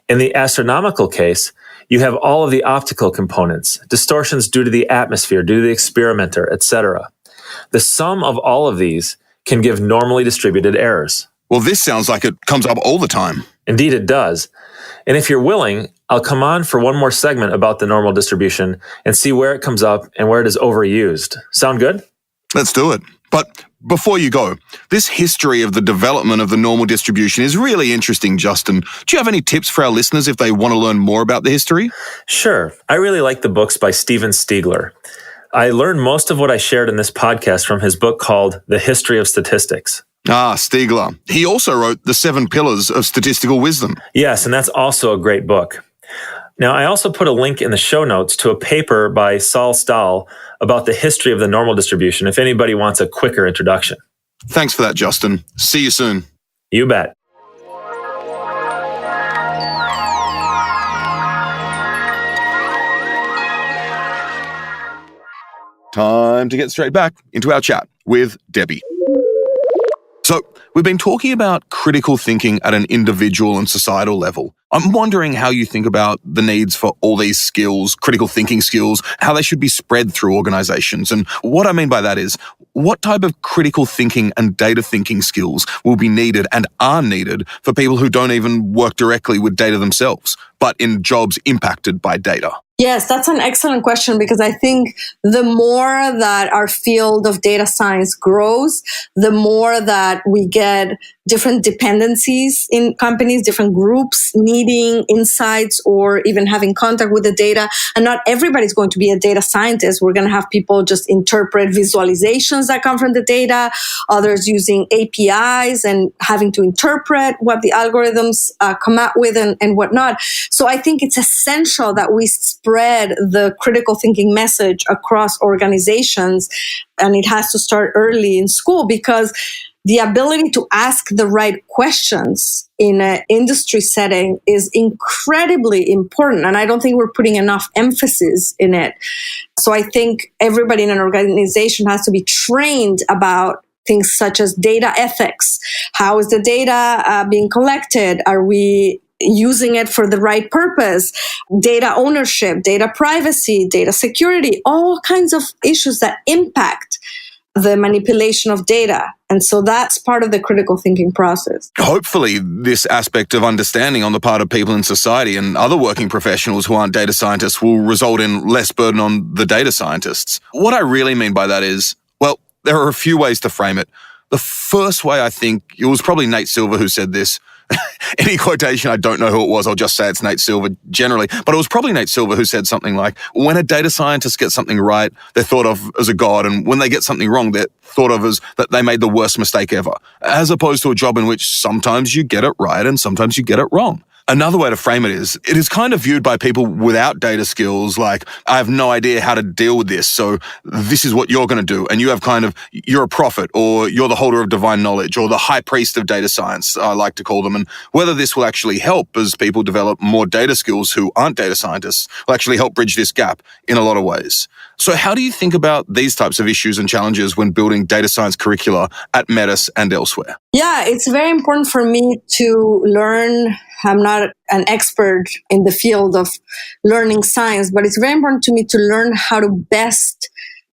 In the astronomical case, you have all of the optical components, distortions due to the atmosphere, due to the experimenter, etc. The sum of all of these can give normally distributed errors. Well, this sounds like it comes up all the time. Indeed, it does. And if you're willing, I'll come on for one more segment about the normal distribution and see where it comes up and where it is overused. Sound good? Let's do it. But before you go, this history of the development of the normal distribution is really interesting, Justin. Do you have any tips for our listeners if they want to learn more about the history? Sure. I really like the books by Steven Stiegler. I learned most of what I shared in this podcast from his book called The History of Statistics. Ah, Stiegler. He also wrote The 7 Pillars of Statistical Wisdom. Yes, and that's also a great book. Now, I also put a link in the show notes to a paper by Saul Stahl about the history of the normal distribution if anybody wants a quicker introduction. Thanks for that, Justin. See you soon. You bet. Time to get straight back into our chat with Debbie. So, we've been talking about critical thinking at an individual and societal level. I'm wondering how you think about the needs for all these skills, critical thinking skills, how they should be spread through organizations. And what I mean by that is, what type of critical thinking and data thinking skills will be needed and are needed for people who don't even work directly with data themselves, but in jobs impacted by data? Yes, that's an excellent question, because I think the more that our field of data science grows, the more that we get different dependencies in companies, different groups needing insights or even having contact with the data. And not everybody's going to be a data scientist. We're going to have people just interpret visualizations that come from the data, others using APIs and having to interpret what the algorithms come out with and whatnot. So I think it's essential that we spread the critical thinking message across organizations. And it has to start early in school, because the ability to ask the right questions in an industry setting is incredibly important. And I don't think we're putting enough emphasis in it. So I think everybody in an organization has to be trained about things such as data ethics. How is the data being collected? Are we using it for the right purpose? Data ownership, data privacy, data security, all kinds of issues that impact the manipulation of data. And so that's part of the critical thinking process. Hopefully, this aspect of understanding on the part of people in society and other working professionals who aren't data scientists will result in less burden on the data scientists. What I really mean by that is, well, there are a few ways to frame it. The first way, I think, it was probably Nate Silver who said this. Any quotation, I don't know who it was, I'll just say it's Nate Silver generally. But it was probably Nate Silver who said something like, when a data scientist gets something right, they're thought of as a god. And when they get something wrong, they're thought of as that they made the worst mistake ever. As opposed to a job in which sometimes you get it right and sometimes you get it wrong. Another way to frame it is kind of viewed by people without data skills like, I have no idea how to deal with this, so this is what you're going to do. And you have you're a prophet, or you're the holder of divine knowledge, or the high priest of data science, I like to call them. And whether this will actually help as people develop more data skills who aren't data scientists will actually help bridge this gap in a lot of ways. So how do you think about these types of issues and challenges when building data science curricula at Metis and elsewhere? Yeah, it's very important for me to learn. I'm not an expert in the field of learning science, but it's very important to me to learn how to best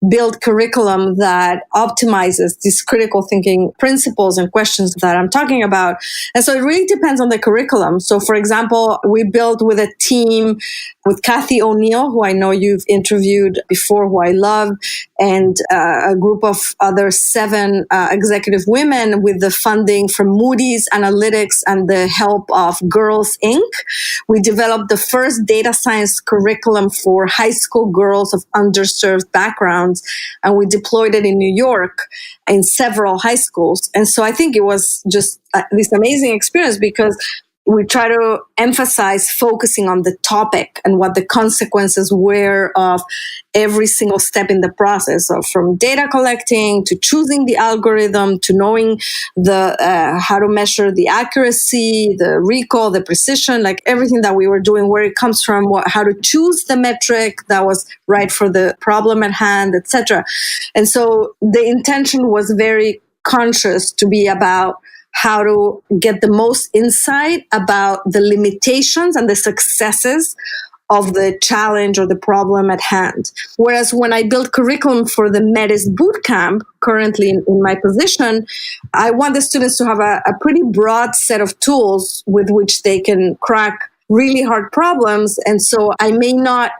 build curriculum that optimizes these critical thinking principles and questions that I'm talking about. And so it really depends on the curriculum. So for example, we built with a team with Kathy O'Neill, who I know you've interviewed before, who I love, and a group of other 7 executive women with the funding from Moody's Analytics and the help of Girls Inc. We developed the first data science curriculum for high school girls of underserved backgrounds. And we deployed it in New York in several high schools. And so I think it was just this amazing experience, because we try to emphasize focusing on the topic and what the consequences were of every single step in the process, so from data collecting to choosing the algorithm to knowing the how to measure the accuracy, the recall, the precision, like everything that we were doing, where it comes from, how to choose the metric that was right for the problem at hand, etc. And so the intention was very conscious to be about how to get the most insight about the limitations and the successes of the challenge or the problem at hand. Whereas when I build curriculum for the Metis bootcamp, currently in my position, I want the students to have a pretty broad set of tools with which they can crack really hard problems. And so I may not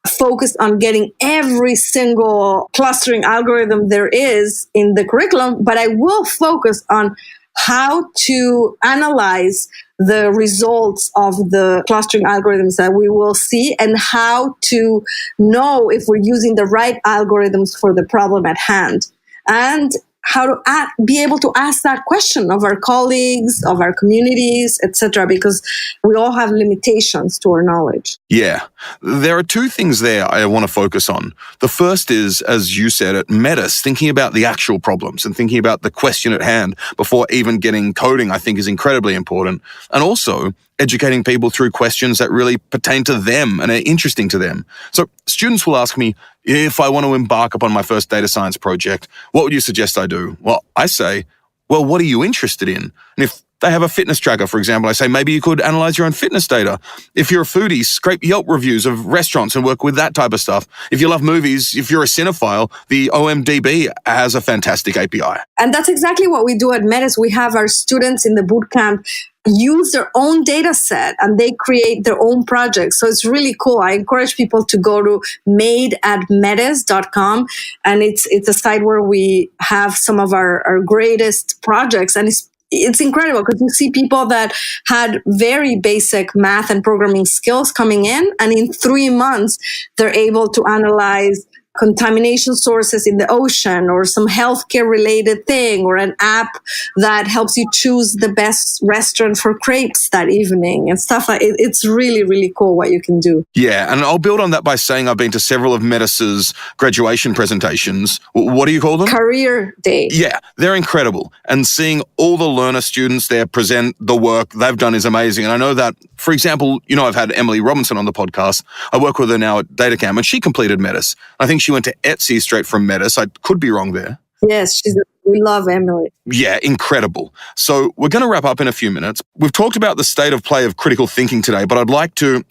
focused on getting every single clustering algorithm there is in the curriculum, but I will focus on how to analyze the results of the clustering algorithms that we will see and how to know if we're using the right algorithms for the problem at hand. And how to be able to ask that question of our colleagues, of our communities, etc., because we all have limitations to our knowledge. Yeah. There are two things there I want to focus on. The first is, as you said, at Metis, thinking about the actual problems and thinking about the question at hand before even getting coding, I think is incredibly important. And also educating people through questions that really pertain to them and are interesting to them. So students will ask me, if I want to embark upon my first data science project, what would you suggest I do? Well, I say, well, what are you interested in? And if they have a fitness tracker, for example, I say, maybe you could analyze your own fitness data. If you're a foodie, scrape Yelp reviews of restaurants and work with that type of stuff. If you love movies, if you're a cinephile, the OMDB has a fantastic API. And that's exactly what we do at Metis. We have our students in the bootcamp use their own data set and they create their own projects. So it's really cool. I encourage people to go to made@metis.com, and it's a site where we have some of our greatest projects, and it's incredible because you see people that had very basic math and programming skills coming in, and in 3 months they're able to analyze contamination sources in the ocean or some healthcare related thing or an app that helps you choose the best restaurant for crepes that evening and stuff like it. It's really, really cool what you can do. Yeah, and I'll build on that by saying I've been to several of Metis's graduation presentations. What do you call them? Career Day. Yeah, they're incredible. And seeing all the learner students there present the work they've done is amazing. And I know that, for example, I've had Emily Robinson on the podcast. I work with her now at Datacamp, and she completed Metis. I think she went to Etsy straight from Metis. I could be wrong there. Yes, we love Emily. Yeah, incredible. So we're going to wrap up in a few minutes. We've talked about the state of play of critical thinking today, but I'd like to,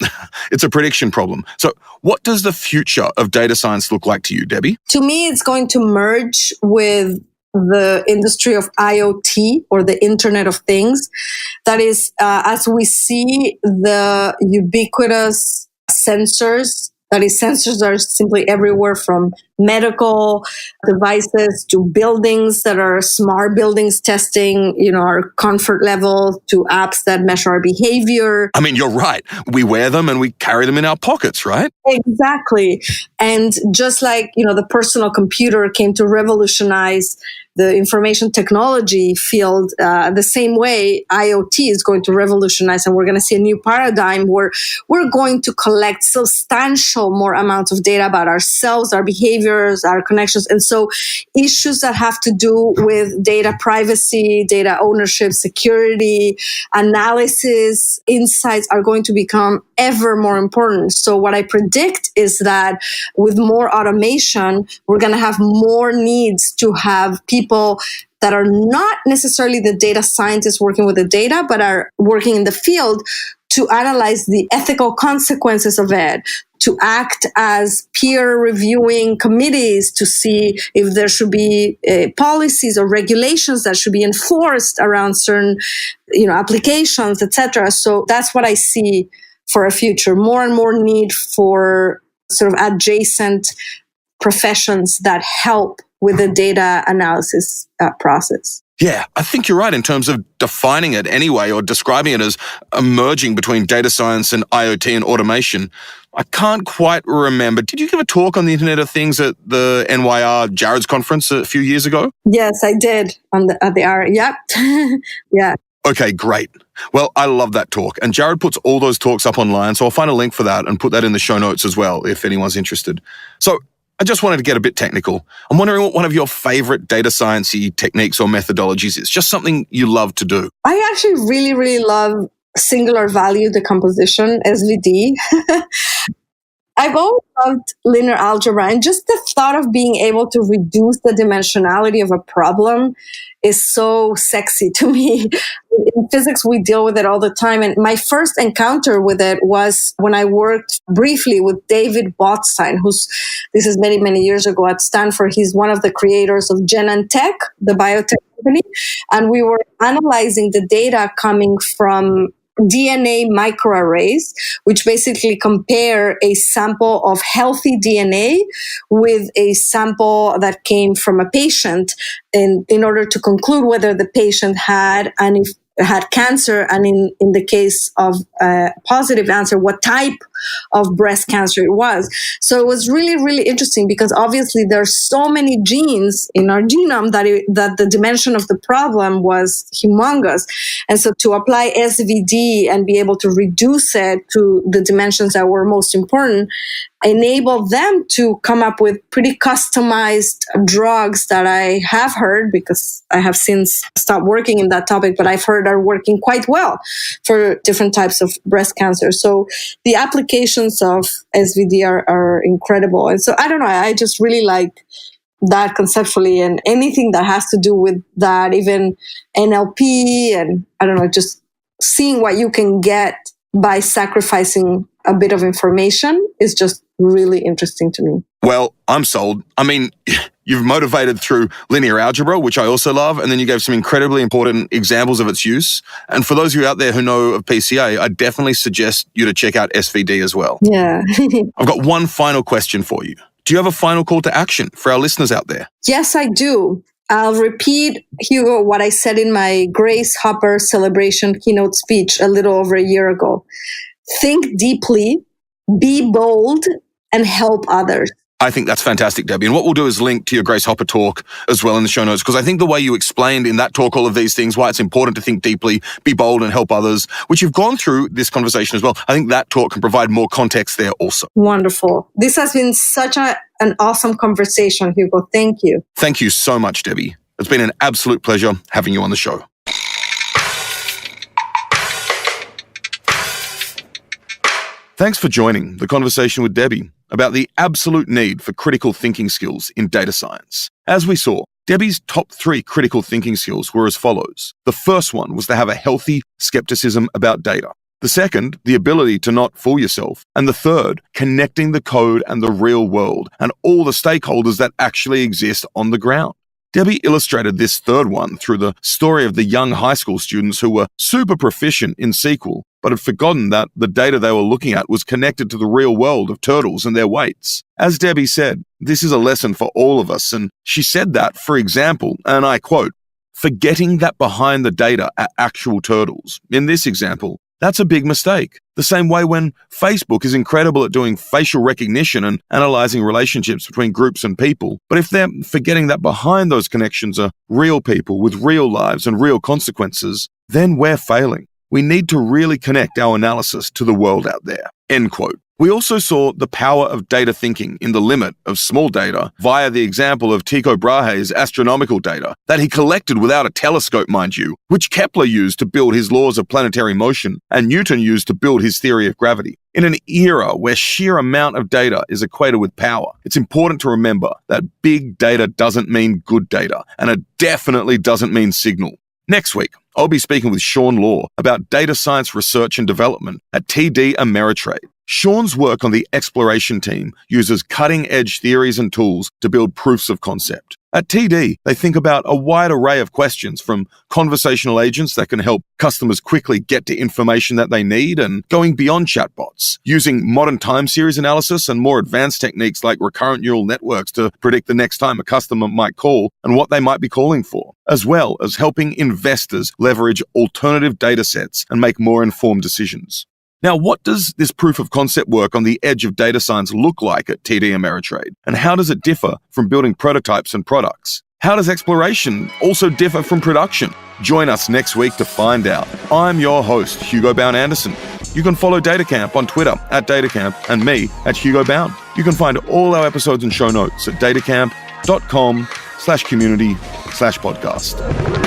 it's a prediction problem. So what does the future of data science look like to you, Debbie? To me, it's going to merge with the industry of IoT or the Internet of Things. That is, as we see the ubiquitous sensors, that is, sensors are simply everywhere from medical devices to buildings that are smart buildings testing, our comfort level to apps that measure our behavior. I mean, you're right. We wear them and we carry them in our pockets, right? Exactly. And just like, the personal computer came to revolutionize the information technology field, the same way IoT is going to revolutionize, and we're going to see a new paradigm where we're going to collect substantial more amounts of data about ourselves, our behaviors, our connections. And so issues that have to do with data privacy, data ownership, security, analysis, insights are going to become ever more important. So what I predict is that with more automation, we're going to have more needs to have people that are not necessarily the data scientists working with the data, but are working in the field to analyze the ethical consequences of it, to act as peer reviewing committees to see if there should be policies or regulations that should be enforced around certain, applications, etc. So that's what I see for a future. More and more need for sort of adjacent professions that help with the data analysis process. Yeah, I think you're right in terms of defining it anyway, or describing it as emerging between data science and IoT and automation. I can't quite remember. Did you give a talk on the Internet of Things at the NYR Jared's conference a few years ago? Yes, I did at the R. Yep. Yeah. Okay, great. Well, I love that talk. And Jared puts all those talks up online, so I'll find a link for that and put that in the show notes as well if anyone's interested. So I just wanted to get a bit technical. I'm wondering what one of your favorite data science-y techniques or methodologies is, just something you love to do. I actually really, really love singular value decomposition, SVD. I've always loved linear algebra, and just the thought of being able to reduce the dimensionality of a problem is so sexy to me. In physics, we deal with it all the time. And my first encounter with it was when I worked briefly with David Botstein, this is many, many years ago at Stanford. He's one of the creators of Genentech, the biotech company. And we were analyzing the data coming from DNA microarrays, which basically compare a sample of healthy DNA with a sample that came from a patient in order to conclude whether the patient had cancer, and in the case of a positive answer, what type of breast cancer it was. So it was really, really interesting because obviously there are so many genes in our genome that the dimension of the problem was humongous. And so to apply SVD and be able to reduce it to the dimensions that were most important enabled them to come up with pretty customized drugs that I have heard, because I have since stopped working in that topic, but I've heard are working quite well for different types of breast cancer. So the applications of SVD are incredible. And so I don't know, I just really like that conceptually, and anything that has to do with that, even NLP, and I don't know, just seeing what you can get by sacrificing a bit of information is just really interesting to me. Well, I'm sold. I mean, you've motivated through linear algebra, which I also love, and then you gave some incredibly important examples of its use. And for those of you out there who know of PCA, I definitely suggest you to check out SVD as well. Yeah. I've got one final question for you. Do you have a final call to action for our listeners out there? Yes, I do. I'll repeat, Hugo, what I said in my Grace Hopper celebration keynote speech a little over a year ago. Think deeply, be bold, and help others. I think that's fantastic, Debbie. And what we'll do is link to your Grace Hopper talk as well in the show notes, because I think the way you explained in that talk all of these things, why it's important to think deeply, be bold, and help others, which you've gone through this conversation as well, I think that talk can provide more context there also. Wonderful. This has been such an awesome conversation, Hugo. Thank you. Thank you so much, Debbie. It's been an absolute pleasure having you on the show. Thanks for joining the conversation with Debbie about the absolute need for critical thinking skills in data science. As we saw, Debbie's top 3 critical thinking skills were as follows. The first one was to have a healthy skepticism about data. The second, the ability to not fool yourself. And the third, connecting the code and the real world and all the stakeholders that actually exist on the ground. Debbie illustrated this third one through the story of the young high school students who were super proficient in SQL, but had forgotten that the data they were looking at was connected to the real world of turtles and their weights. As Debbie said, this is a lesson for all of us, and she said that, for example, and I quote, forgetting that behind the data are actual turtles. In this example, that's a big mistake. The same way when Facebook is incredible at doing facial recognition and analyzing relationships between groups and people. But if they're forgetting that behind those connections are real people with real lives and real consequences, then we're failing. We need to really connect our analysis to the world out there. End quote. We also saw the power of data thinking in the limit of small data via the example of Tycho Brahe's astronomical data that he collected without a telescope, mind you, which Kepler used to build his laws of planetary motion and Newton used to build his theory of gravity. In an era where sheer amount of data is equated with power, it's important to remember that big data doesn't mean good data, and it definitely doesn't mean signal. Next week, I'll be speaking with Sean Law about data science research and development at TD Ameritrade. Sean's work on the exploration team uses cutting-edge theories and tools to build proofs of concept. At TD, they think about a wide array of questions, from conversational agents that can help customers quickly get to information that they need, and going beyond chatbots, using modern time series analysis and more advanced techniques like recurrent neural networks to predict the next time a customer might call and what they might be calling for, as well as helping investors leverage alternative data sets and make more informed decisions. Now, what does this proof of concept work on the edge of data science look like at TD Ameritrade? And how does it differ from building prototypes and products? How does exploration also differ from production? Join us next week to find out. I'm your host, Hugo Bown-Anderson. You can follow DataCamp on Twitter at DataCamp and me at Hugo Bown. You can find all our episodes and show notes at datacamp.com/community/podcast.